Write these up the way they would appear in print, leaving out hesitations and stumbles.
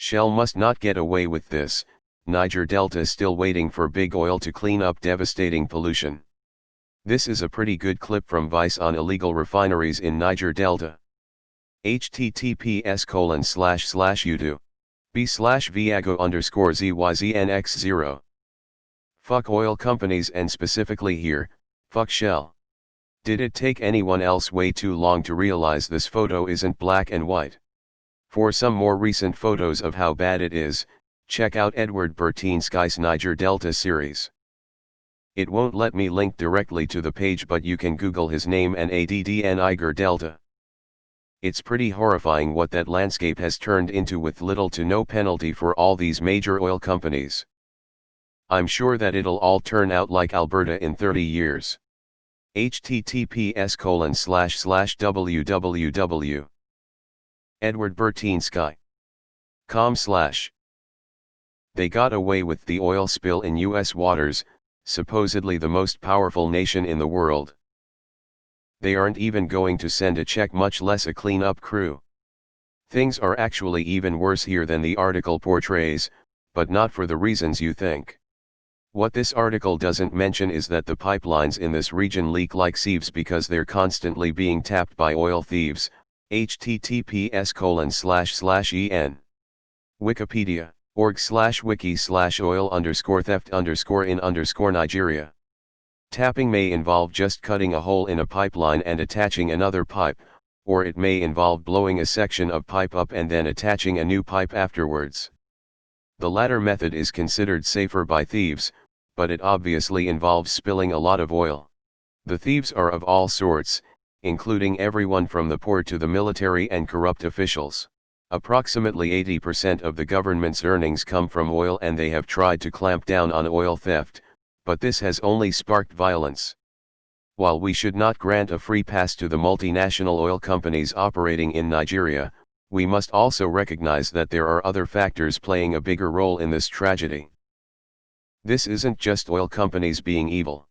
Shell must not get away with this. Niger Delta still waiting for big oil to clean up devastating pollution. This is a pretty good clip from Vice on illegal refineries in Niger Delta. https://b/viago_zyznx0. Fuck oil companies and specifically here, fuck Shell. Did it take anyone else way too long to realize this photo isn't black and white? For some more recent photos of how bad it is, check out Edward Bertinski's Niger Delta series. It won't let me link directly to the page, but you can Google his name and add Niger Delta. It's pretty horrifying what that landscape has turned into with little to no penalty for all these major oil companies. I'm sure that it'll all turn out like Alberta in 30 years. https://www. Edward Bertinski.com/ They got away with the oil spill in US waters, supposedly the most powerful nation in the world. They aren't even going to send a check, much less a cleanup crew. Things are actually even worse here than the article portrays, but not for the reasons you think. What this article doesn't mention is that the pipelines in this region leak like sieves because they're constantly being tapped by oil thieves. https://en. Wikipedia.org/wiki/oil_theft_in_Nigeria. Tapping may involve just cutting a hole in a pipeline and attaching another pipe, or it may involve blowing a section of pipe up and then attaching a new pipe afterwards. The latter method is considered safer by thieves, but it obviously involves spilling a lot of oil. The thieves are of all sorts, including everyone from the poor to the military and corrupt officials. Approximately 80% of the government's earnings come from oil, and they have tried to clamp down on oil theft, but this has only sparked violence. While we should not grant a free pass to the multinational oil companies operating in Nigeria, we must also recognize that there are other factors playing a bigger role in this tragedy. This isn't just oil companies being evil.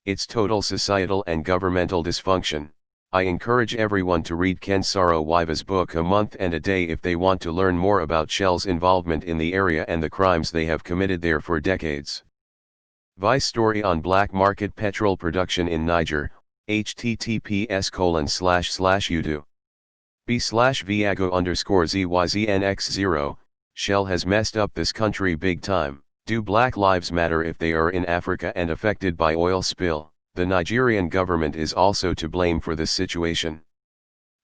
It's total societal and governmental dysfunction. I encourage everyone to read Ken Saro-Wiva's book A Month and a Day if they want to learn more about Shell's involvement in the area and the crimes they have committed there for decades. Vice story on black market petrol production in Niger, https://b/viago_zyznx0. Shell has messed up this country big time. Do Black Lives Matter if they are in Africa and affected by oil spill? The Nigerian government is also to blame for this situation.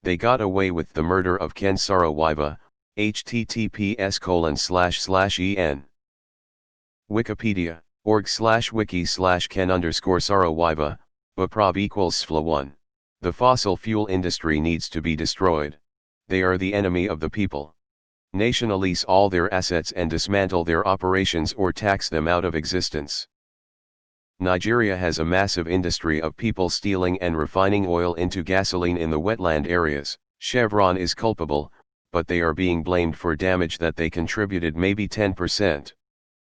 They got away with the murder of Ken Saro-Wiva, https://en. Wikipedia.org/wiki/Ken_Saro-Wiva, Baprov equals FLA1. The fossil fuel industry needs to be destroyed. They are the enemy of the people. Nationalize all their assets and dismantle their operations or tax them out of existence. Nigeria has a massive industry of people stealing and refining oil into gasoline in the wetland areas. Chevron is culpable, but they are being blamed for damage that they contributed, maybe 10%.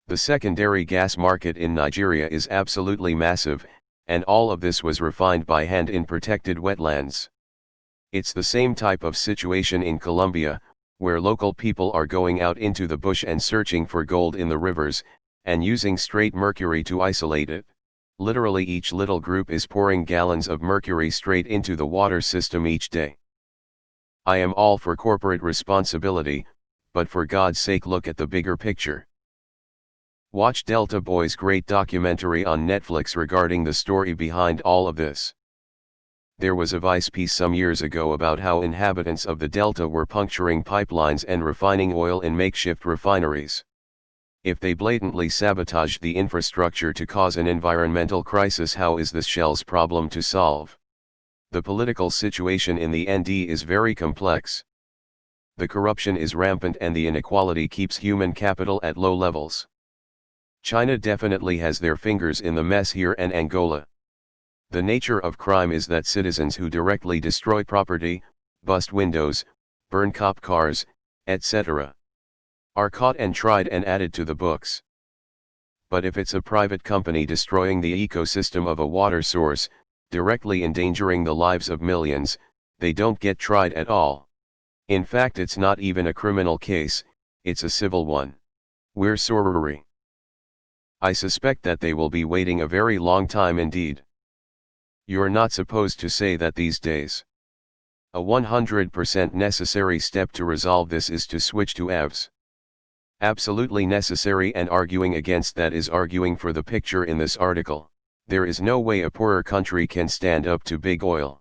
The secondary gas market in Nigeria is absolutely massive, and all of this was refined by hand in protected wetlands. It's the same type of situation in Colombia, where local people are going out into the bush and searching for gold in the rivers, and using straight mercury to isolate it. Literally each little group is pouring gallons of mercury straight into the water system each day. I am all for corporate responsibility, but for God's sake look at the bigger picture. Watch Delta Boy's great documentary on Netflix regarding the story behind all of this. There was a Vice piece some years ago about how inhabitants of the Delta were puncturing pipelines and refining oil in makeshift refineries. If they blatantly sabotaged the infrastructure to cause an environmental crisis, how is this Shell's problem to solve? The political situation in the ND is very complex. The corruption is rampant and the inequality keeps human capital at low levels. China definitely has their fingers in the mess here, and Angola. The nature of crime is that citizens who directly destroy property, bust windows, burn cop cars, etc., are caught and tried and added to the books. But if it's a private company destroying the ecosystem of a water source, directly endangering the lives of millions, they don't get tried at all. In fact, it's not even a criminal case, it's a civil one. We're sorry. I suspect that they will be waiting a very long time indeed. You're not supposed to say that these days. A 100% necessary step to resolve this is to switch to EVs. Absolutely necessary, and arguing against that is arguing for the picture in this article. There is no way a poorer country can stand up to big oil.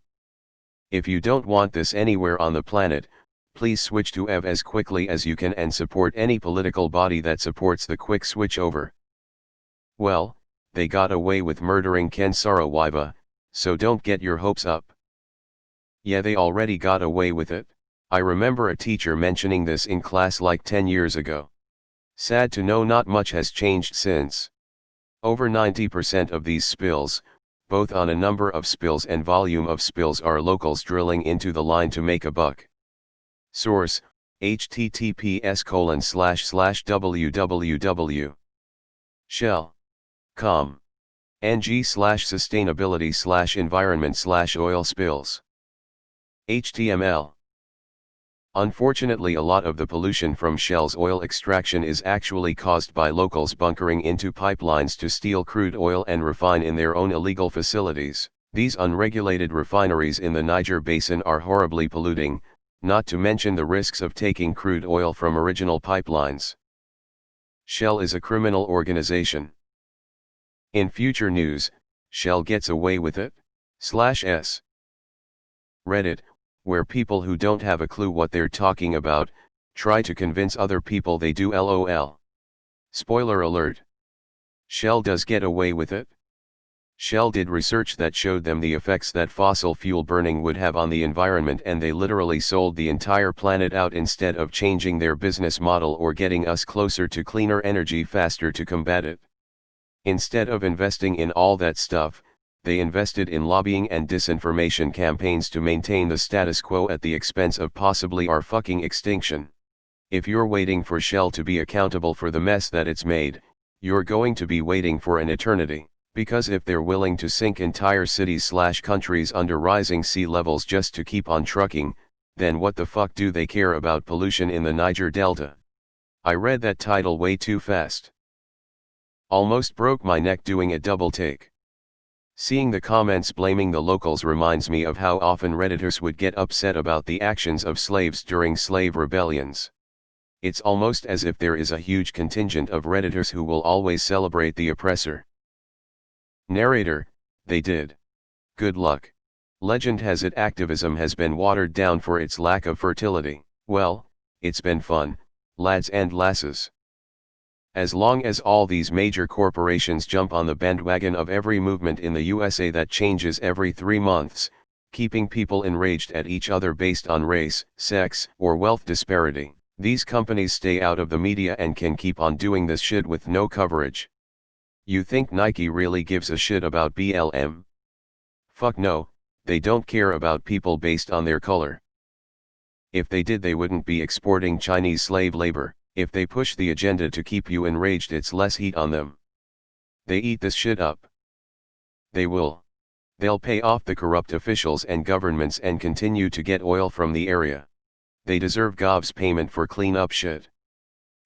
If you don't want this anywhere on the planet, please switch to EV as quickly as you can and support any political body that supports the quick switch over. Well, they got away with murdering Ken Saro-Wiwa, so don't get your hopes up. Yeah, they already got away with it. I remember a teacher mentioning this in class like 10 years ago. Sad to know not much has changed since. Over 90% of these spills, both on a number of spills and volume of spills, are locals drilling into the line to make a buck. Source: https://www. Shell.com. ng/sustainability/environment/oil spills. HTML. Unfortunately, a lot of the pollution from Shell's oil extraction is actually caused by locals bunkering into pipelines to steal crude oil and refine in their own illegal facilities. These unregulated refineries in the Niger basin are horribly polluting, not to mention the risks of taking crude oil from original pipelines. Shell is a criminal organization. In future news, Shell gets away with it? /s. Reddit, where people who don't have a clue what they're talking about, try to convince other people they do. LOL. Spoiler alert. Shell does get away with it. Shell did research that showed them the effects that fossil fuel burning would have on the environment, and they literally sold the entire planet out instead of changing their business model or getting us closer to cleaner energy faster to combat it. Instead of investing in all that stuff, they invested in lobbying and disinformation campaigns to maintain the status quo at the expense of possibly our fucking extinction. If you're waiting for Shell to be accountable for the mess that it's made, you're going to be waiting for an eternity, because if they're willing to sink entire cities/countries under rising sea levels just to keep on trucking, then what the fuck do they care about pollution in the Niger Delta? I read that title way too fast. Almost broke my neck doing a double take. Seeing the comments blaming the locals reminds me of how often Redditors would get upset about the actions of slaves during slave rebellions. It's almost as if there is a huge contingent of Redditors who will always celebrate the oppressor. Narrator: they did. Good luck. Legend has it activism has been watered down for its lack of fertility. Well, it's been fun, lads and lasses. As long as all these major corporations jump on the bandwagon of every movement in the USA that changes every 3 months, keeping people enraged at each other based on race, sex, or wealth disparity, these companies stay out of the media and can keep on doing this shit with no coverage. You think Nike really gives a shit about BLM? Fuck no, they don't care about people based on their color. If they did, they wouldn't be exporting Chinese slave labor. If they push the agenda to keep you enraged, it's less heat on them. They eat this shit up. They will. They'll pay off the corrupt officials and governments and continue to get oil from the area. They deserve gobs payment for clean up shit.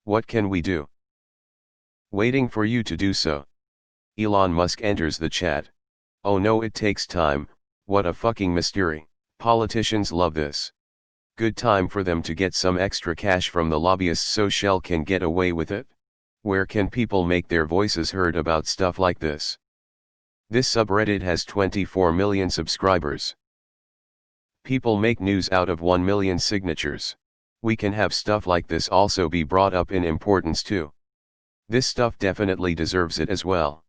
What can we do? Waiting for you to do so. Elon Musk enters the chat. Oh no, it takes time. What a fucking mystery. Politicians love this. Good time for them to get some extra cash from the lobbyists so Shell can get away with it. Where can people make their voices heard about stuff like this? This subreddit has 24 million subscribers. People make news out of 1 million signatures. We can have stuff like this also be brought up in importance too. This stuff definitely deserves it as well.